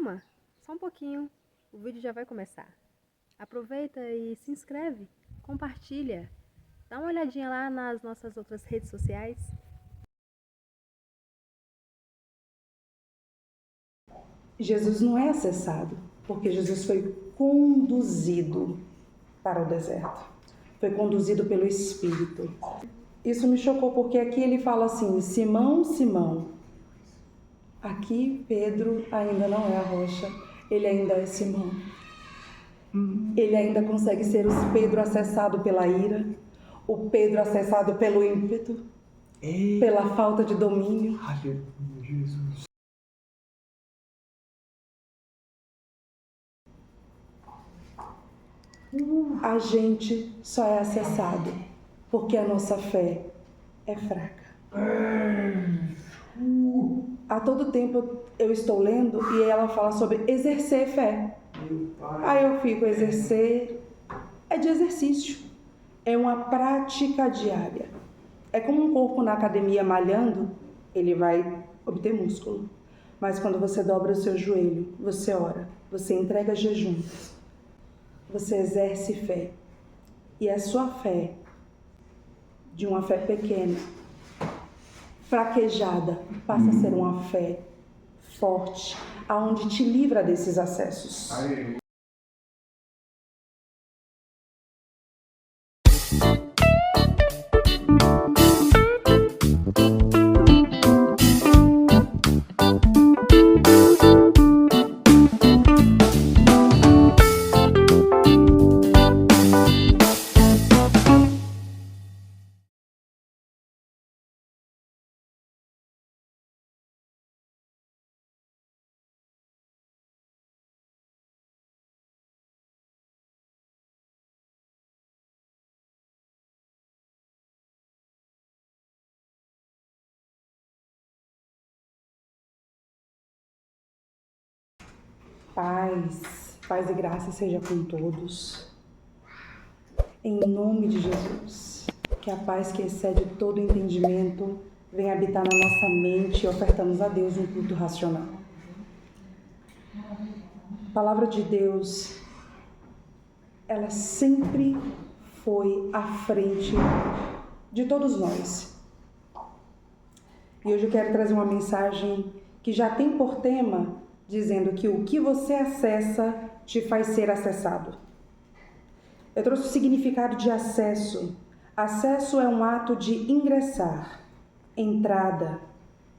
Calma, só um pouquinho, o vídeo já vai começar. Aproveita e se inscreve, compartilha, dá uma olhadinha lá nas nossas outras redes sociais. Jesus não é acessado, porque Jesus foi conduzido para o deserto. Foi conduzido pelo Espírito. Isso me chocou porque aqui ele fala assim, Simão, Simão. Aqui Pedro ainda não é a rocha, ele ainda é Simão. Ele ainda consegue ser o Pedro acessado pela ira, o Pedro acessado pelo ímpeto, pela falta de domínio. Aleluia, Jesus. A gente só é acessado porque a nossa fé é fraca. A todo tempo eu estou lendo e ela fala sobre exercer fé. Aí eu fico, exercer é de exercício, é uma prática diária. É como um corpo na academia malhando, ele vai obter músculo. Mas quando você dobra o seu joelho, você ora, você entrega jejum, você exerce fé. E a sua fé, de uma fé pequena, fraquejada, passa a ser uma fé forte, aonde te livra desses acessos. Paz e graça seja com todos. Em nome de Jesus, que a paz que excede todo entendimento venha habitar na nossa mente e ofertamos a Deus um culto racional. A palavra de Deus, ela sempre foi à frente de todos nós. E hoje eu quero trazer uma mensagem que já tem por tema dizendo que o que você acessa te faz ser acessado. Eu trouxe o significado de acesso. Acesso é um ato de ingressar, entrada,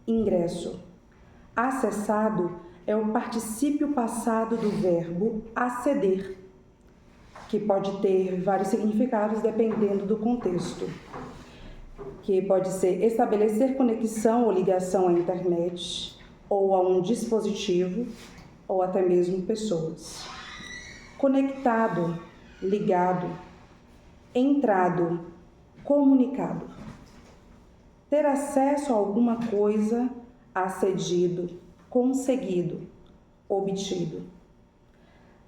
ingresso. Acessado é o particípio passado do verbo aceder, que pode ter vários significados dependendo do contexto, que pode ser estabelecer conexão ou ligação à internet, ou a um dispositivo, ou até mesmo pessoas. Conectado, ligado, entrado, comunicado. Ter acesso a alguma coisa, acedido, conseguido, obtido.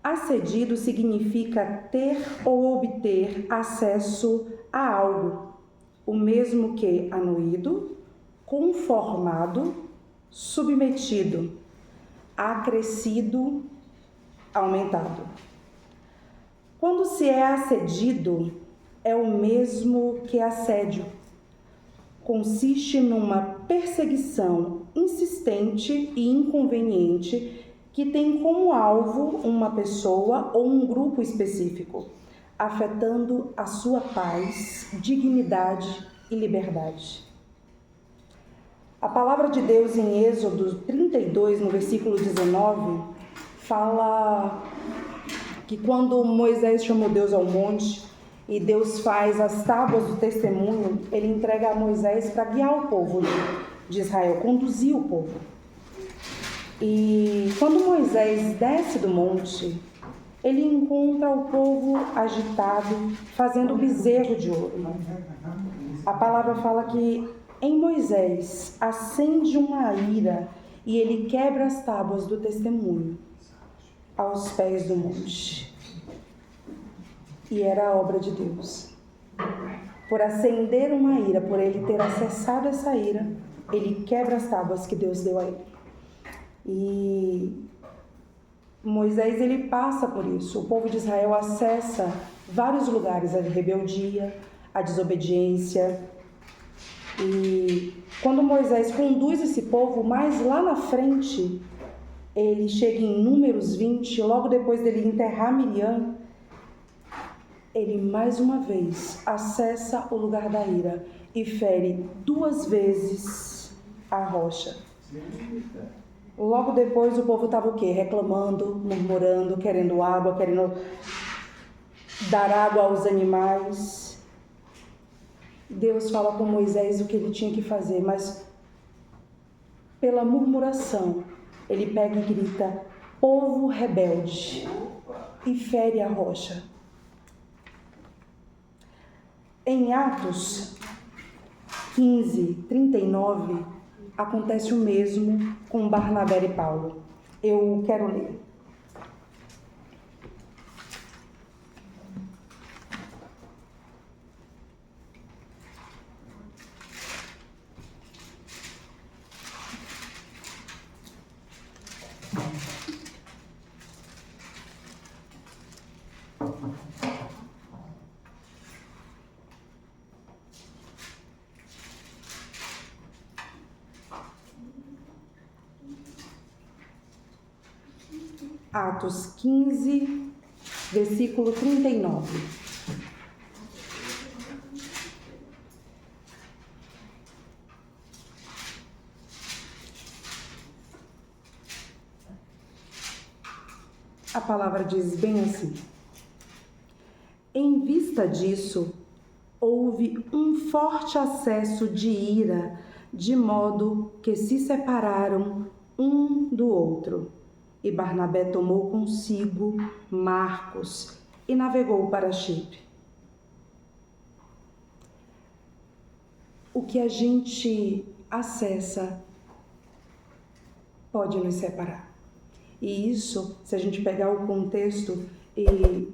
Acedido significa ter ou obter acesso a algo, o mesmo que anuído, conformado, submetido, acrescido, aumentado. Quando se é acedido, é o mesmo que assédio. Consiste numa perseguição insistente e inconveniente que tem como alvo uma pessoa ou um grupo específico, afetando a sua paz, dignidade e liberdade. A palavra de Deus em Êxodo 32, no versículo 19, fala que quando Moisés chamou Deus ao monte e Deus faz as tábuas do testemunho, ele entrega a Moisés para guiar o povo de Israel, conduzir o povo. E quando Moisés desce do monte, ele encontra o povo agitado, fazendo bezerro de ouro. A palavra fala que em Moisés acende uma ira e ele quebra as tábuas do testemunho aos pés do monte. E era a obra de Deus. Por acender uma ira, por ele ter acessado essa ira, ele quebra as tábuas que Deus deu a ele. E Moisés, ele passa por isso. O povo de Israel acessa vários lugares, a rebeldia, a desobediência. E quando Moisés conduz esse povo, mais lá na frente, ele chega em Números 20, logo depois dele enterrar Miriam, ele mais uma vez acessa o lugar da ira e fere 2 vezes a rocha. Logo depois o povo estava o quê? Reclamando, murmurando, querendo água, querendo dar água aos animais. Deus fala com Moisés o que ele tinha que fazer, mas pela murmuração, ele pega e grita, povo rebelde, e fere a rocha. Em Atos 15, 39, acontece o mesmo com Barnabé e Paulo. Eu quero ler. Atos 15, versículo 39. A palavra diz bem assim: em vista disso, houve um forte acesso de ira, de modo que se separaram um do outro. E Barnabé tomou consigo Marcos e navegou para Chipre. O que a gente acessa pode nos separar. E isso, se a gente pegar o contexto e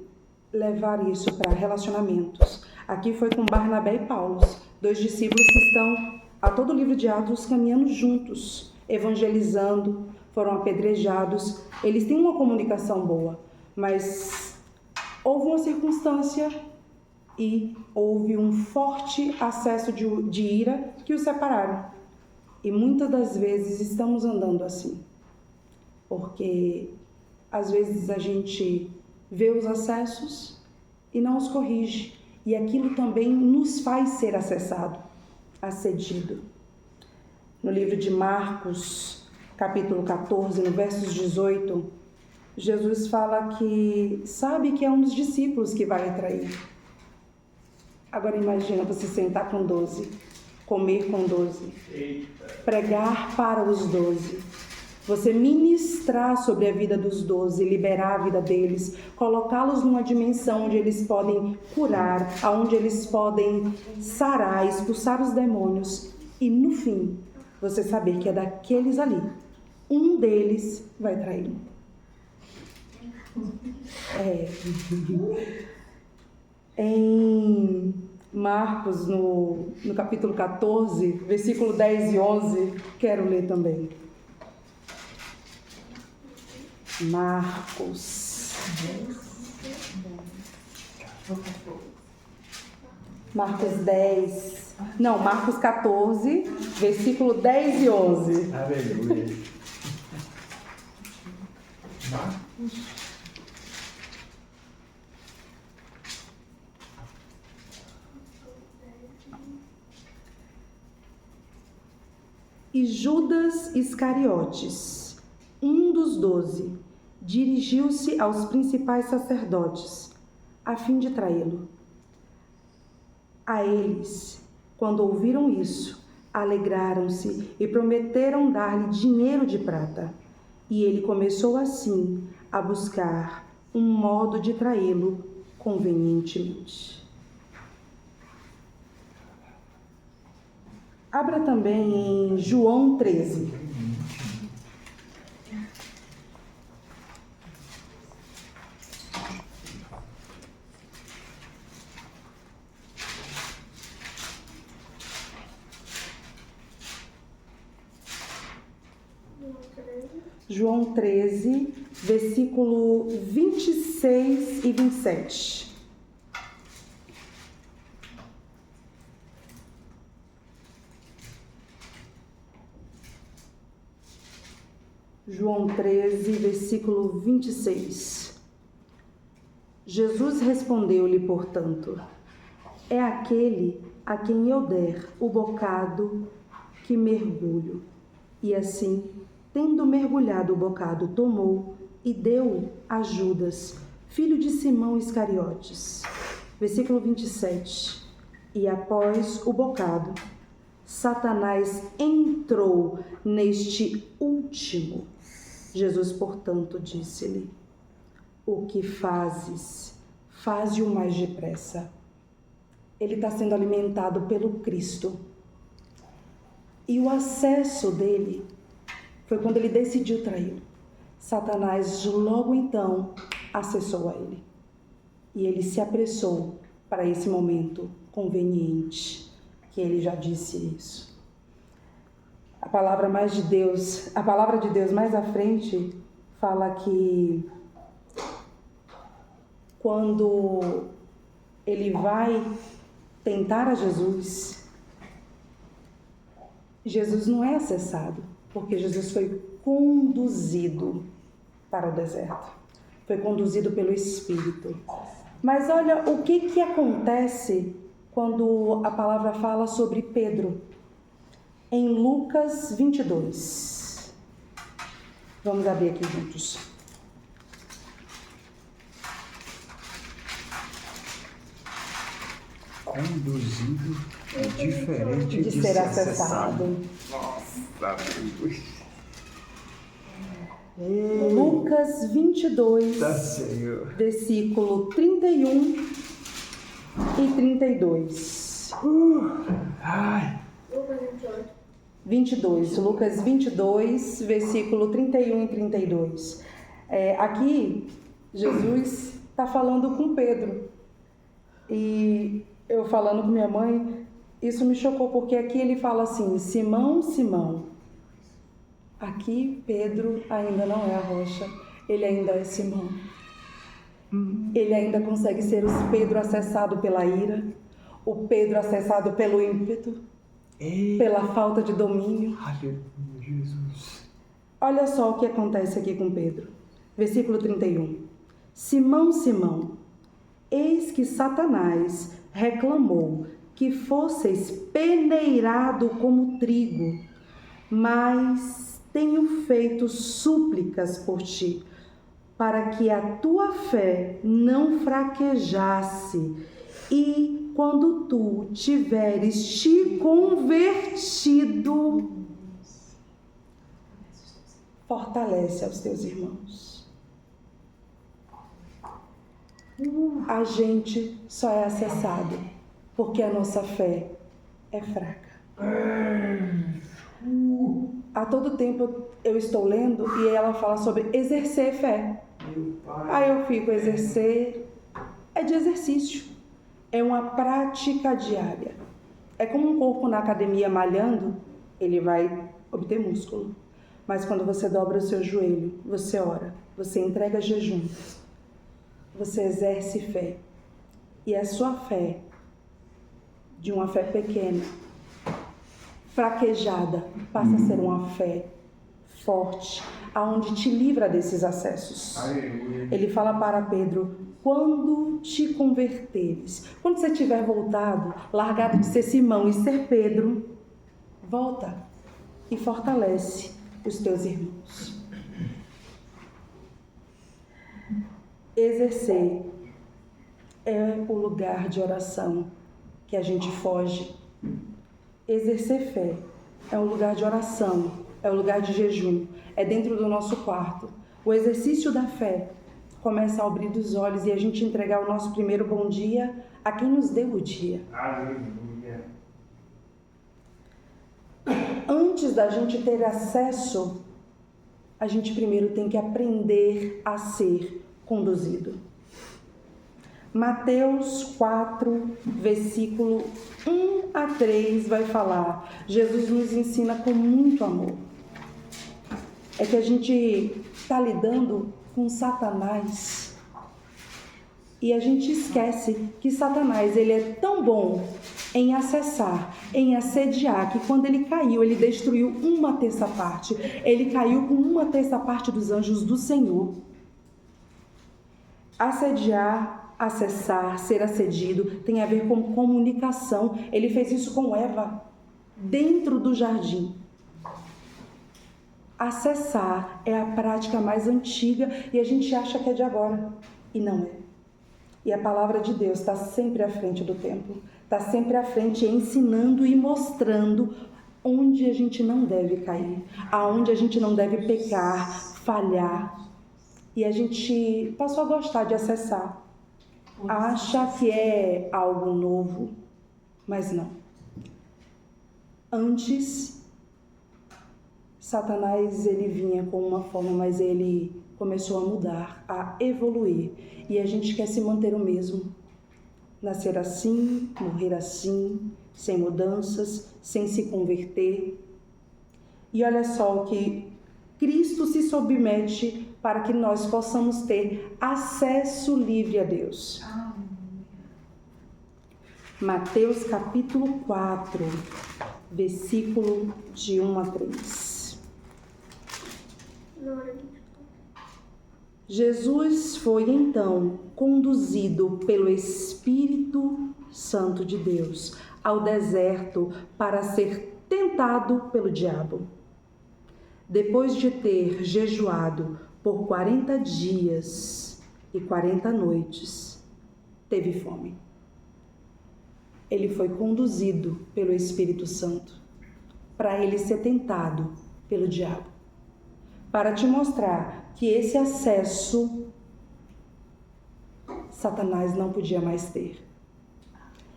levar isso para relacionamentos. Aqui foi com Barnabé e Paulo, 2 discípulos que estão a todo o livro de Atos caminhando juntos, evangelizando, foram apedrejados. Eles têm uma comunicação boa, mas houve uma circunstância e houve um forte acesso de ira que os separaram. E muitas das vezes estamos andando assim, porque às vezes a gente vê os acessos e não os corrige, e aquilo também nos faz ser acessado, acedido. No livro de Marcos, capítulo 14, no versos 18, Jesus fala que sabe que é um dos discípulos que vai trair. Agora imagina você sentar com 12, comer com 12, pregar para os 12, você ministrar sobre a vida dos 12, liberar a vida deles, colocá-los numa dimensão onde eles podem curar, onde eles podem sarar, expulsar os demônios, e no fim, você saber que é daqueles ali, um deles vai trair. Em Marcos, no capítulo 14, versículo 10 e 11, quero ler também. Marcos 14, versículo 10 e 11. Aleluia. Marcos. E Judas Iscariotes, um dos 12, dirigiu-se aos principais sacerdotes, a fim de traí-lo. A eles, quando ouviram isso, alegraram-se e prometeram dar-lhe dinheiro de prata. E ele começou assim a buscar um modo de traí-lo convenientemente. Abra também em João 13. João 13, versículo 26 e 27. João 13, versículo 26. Jesus respondeu-lhe, portanto: é aquele a quem eu der o bocado que mergulho. E assim, tendo mergulhado o bocado, tomou e deu a Judas, filho de Simão Iscariotes. Versículo 27. E após o bocado, Satanás entrou neste último. Jesus, portanto, disse-lhe: o que fazes, faze-o mais depressa. Ele está sendo alimentado pelo Cristo. E o acesso dele foi quando ele decidiu traí-lo. Satanás logo então acessou a ele. E ele se apressou para esse momento conveniente, que ele já disse isso. A palavra de Deus mais à frente fala que quando ele vai tentar a Jesus, Jesus não é acessado, porque Jesus foi conduzido para o deserto. Foi conduzido pelo Espírito. Mas olha o que acontece quando a palavra fala sobre Pedro. Em Lucas 22. Vamos abrir aqui juntos. Conduzido é diferente de ser acessado. Nossa, amigos. Lucas 22, versículo 31 e 32. Ai. 22, Lucas 22, versículo 31 e 32. Aqui, Jesus está falando com Pedro. E eu falando com minha mãe, isso me chocou, porque aqui ele fala assim: Simão, Simão. Aqui, Pedro ainda não é a rocha, ele ainda é Simão. Ele ainda consegue ser o Pedro acessado pela ira, o Pedro acessado pelo ímpeto, pela falta de domínio. Aleluia, Jesus. Olha só o que acontece aqui com Pedro. Versículo 31. Simão, Simão, eis que Satanás reclamou que fosseis peneirado como trigo, mas tenho feito súplicas por ti, para que a tua fé não fraquejasse, e quando tu tiveres te convertido, fortalece aos teus irmãos. A gente só é acessado porque a nossa fé é fraca. A todo tempo eu estou lendo e ela fala sobre exercer fé. Aí eu fico, exercer é de exercício, é uma prática diária. É como um corpo na academia malhando, ele vai obter músculo. Mas quando você dobra o seu joelho, você ora, você entrega jejum, você exerce fé. E a sua fé, de uma fé pequena, fraquejada, passa a ser uma fé forte, aonde te livra desses acessos. Aleluia. Ele fala para Pedro: quando te converteres, quando você tiver voltado, largado de ser Simão e ser Pedro, volta e fortalece os teus irmãos. Exercer é o lugar de oração que a gente foge. Exercer fé é um lugar de oração, é um lugar de jejum, é dentro do nosso quarto. O exercício da fé começa a abrir os olhos e a gente entregar o nosso primeiro bom dia a quem nos deu o dia. Aleluia. Antes da gente ter acesso, a gente primeiro tem que aprender a ser conduzido. Mateus 4, versículo 1 a 3 vai falar. Jesus nos ensina com muito amor. É que a gente está lidando com Satanás. E a gente esquece que Satanás, ele é tão bom em acessar, em assediar, que quando ele caiu, ele destruiu 1/3. Ele caiu com 1/3 dos anjos do Senhor. Assediar, acessar, ser assedido, tem a ver com comunicação. Ele fez isso com Eva, dentro do jardim. Acessar é a prática mais antiga e a gente acha que é de agora, e não é. E a palavra de Deus está sempre à frente do tempo, está sempre à frente ensinando e mostrando onde a gente não deve cair, aonde a gente não deve pecar, falhar. E a gente passou a gostar de acessar, acha que é algo novo, mas não. Antes, Satanás ele vinha com uma forma, mas ele começou a mudar, a evoluir. E a gente quer se manter o mesmo. Nascer assim, morrer assim, sem mudanças, sem se converter. E olha só o que Cristo se submete para que nós possamos ter acesso livre a Deus. Mateus capítulo 4, versículo de 1 a 3. Jesus foi então conduzido pelo Espírito Santo de Deus ao deserto para ser tentado pelo diabo. Depois de ter jejuado por 40 dias e 40 noites, teve fome. Ele foi conduzido pelo Espírito Santo para ele ser tentado pelo diabo, para te mostrar que esse acesso Satanás não podia mais ter.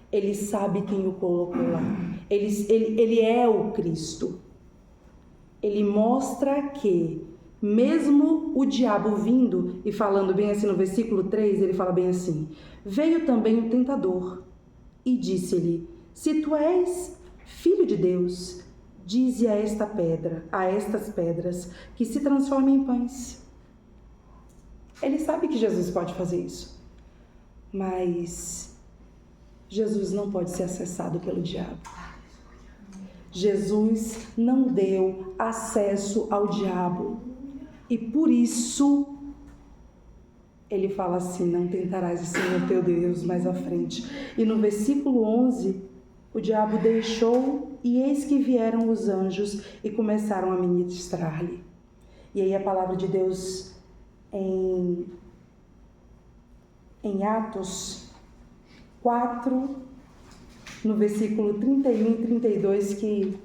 Ele sabe quem o colocou lá. Ele é o Cristo. Ele mostra que, mesmo o diabo vindo e falando bem assim no versículo 3, ele fala bem assim: veio também o tentador e disse-lhe: se tu és filho de Deus, dize a estas pedras, que se transformem em pães. Ele sabe que Jesus pode fazer isso, mas Jesus não pode ser acessado pelo diabo. Jesus não deu acesso ao diabo e por isso ele fala assim: não tentarás o Senhor teu Deus mais à frente. E no versículo 11, o diabo deixou e eis que vieram os anjos e começaram a ministrar-lhe. E aí a palavra de Deus em Atos 4, no versículo 31 e 32, que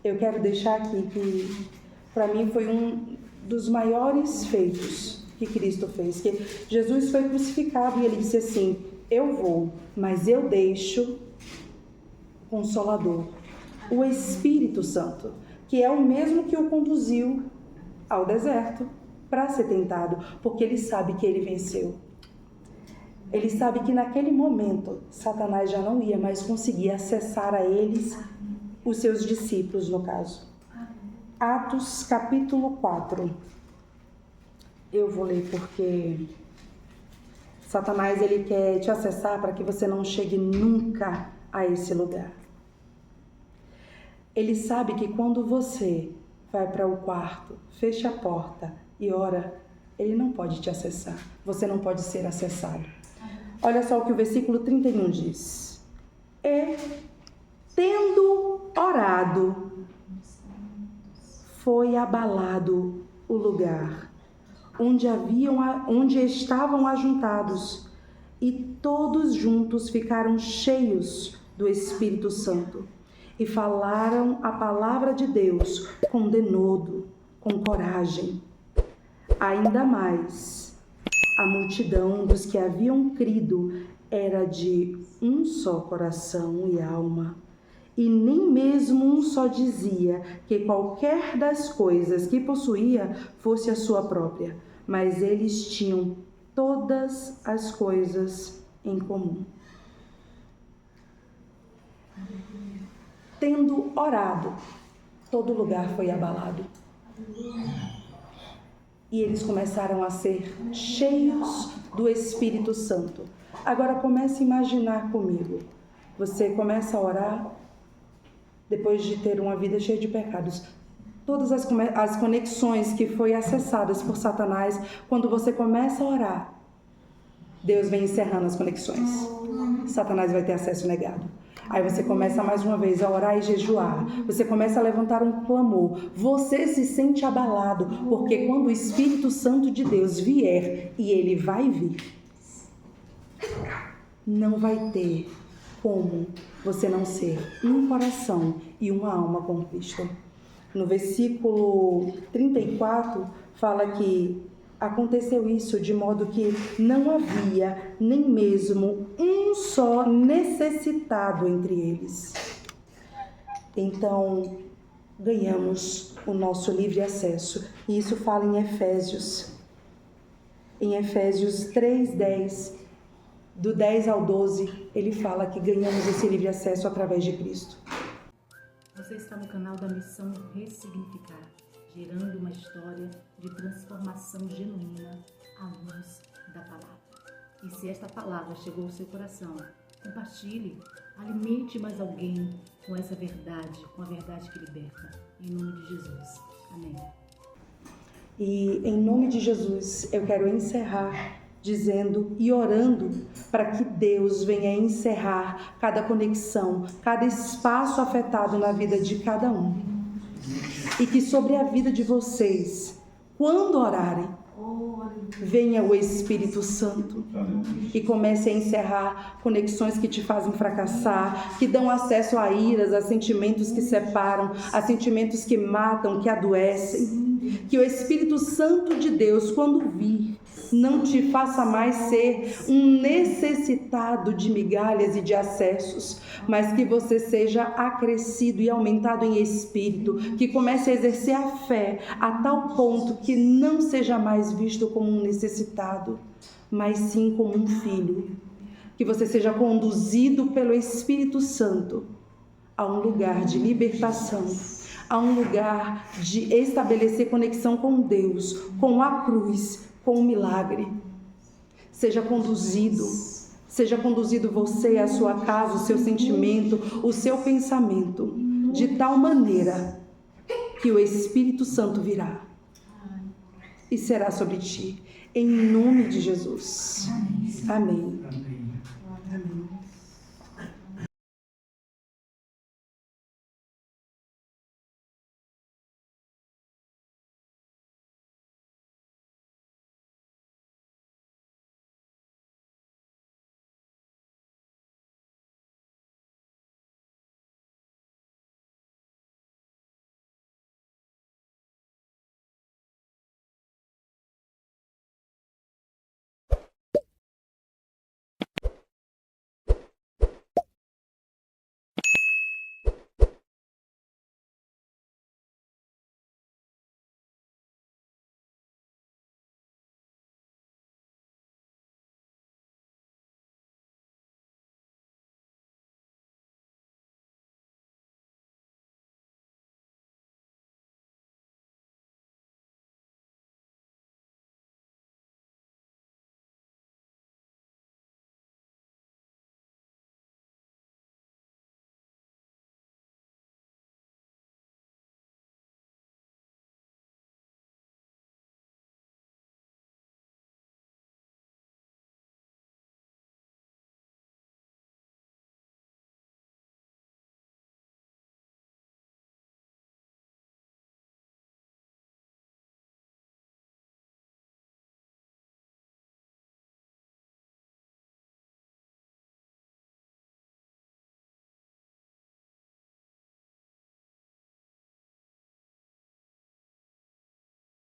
eu quero deixar aqui, que para mim foi um dos maiores feitos que Cristo fez, que Jesus foi crucificado e ele disse assim: eu vou, mas eu deixo o Consolador, o Espírito Santo, que é o mesmo que o conduziu ao deserto para ser tentado, porque ele sabe que ele venceu. Ele sabe que naquele momento Satanás já não ia mais conseguir acessar a eles, os seus discípulos no caso. Atos capítulo 4. Eu vou ler porque Satanás ele quer te acessar para que você não chegue nunca a esse lugar. Ele sabe que quando você vai para o quarto, fecha a porta e ora, ele não pode te acessar. Você não pode ser acessado. Olha só o que o versículo 31 diz. E, tendo orado, foi abalado o lugar onde estavam ajuntados, e todos juntos ficaram cheios do Espírito Santo e falaram a palavra de Deus com denodo, com coragem. Ainda mais, a multidão dos que haviam crido era de um só coração e alma, e nem mesmo um só dizia que qualquer das coisas que possuía fosse a sua própria, mas eles tinham todas as coisas em comum. Tendo orado, todo lugar foi abalado. E eles começaram a ser cheios do Espírito Santo. Agora comece a imaginar comigo. Você começa a orar depois de ter uma vida cheia de pecados. Todas as conexões que foram acessadas por Satanás, quando você começa a orar, Deus vem encerrando as conexões. Satanás vai ter acesso negado. Aí você começa mais uma vez a orar e jejuar. Você começa a levantar um clamor. Você se sente abalado, porque quando o Espírito Santo de Deus vier, e ele vai vir, não vai ter como você não ser um coração e uma alma com Cristo. No versículo 34, fala que aconteceu isso de modo que não havia nem mesmo um só necessitado entre eles. Então, ganhamos o nosso livre acesso. E isso fala em Efésios. Em Efésios 3:10, do 10 ao 12, ele fala que ganhamos esse livre acesso através de Cristo. Você está no canal da Missão Ressignificar, gerando uma história de transformação genuína à luz da palavra. E se esta palavra chegou ao seu coração, compartilhe, alimente mais alguém com essa verdade, com a verdade que liberta. Em nome de Jesus. Amém. E em nome de Jesus, eu quero encerrar dizendo e orando para que Deus venha encerrar cada conexão, cada espaço afetado na vida de cada um. E que sobre a vida de vocês, quando orarem, venha o Espírito Santo e comece a encerrar conexões que te fazem fracassar, que dão acesso a iras, a sentimentos que separam, a sentimentos que matam, que adoecem. Que o Espírito Santo de Deus, quando vir, não te faça mais ser um necessitado de migalhas e de acessos, mas que você seja acrescido e aumentado em espírito, que comece a exercer a fé a tal ponto que não seja mais visto como um necessitado, mas sim como um filho. Que você seja conduzido pelo Espírito Santo a um lugar de libertação, a um lugar de estabelecer conexão com Deus, com a cruz, com o milagre. Seja conduzido você, a sua casa, o seu sentimento, o seu pensamento, de tal maneira que o Espírito Santo virá e será sobre ti, em nome de Jesus. Amém.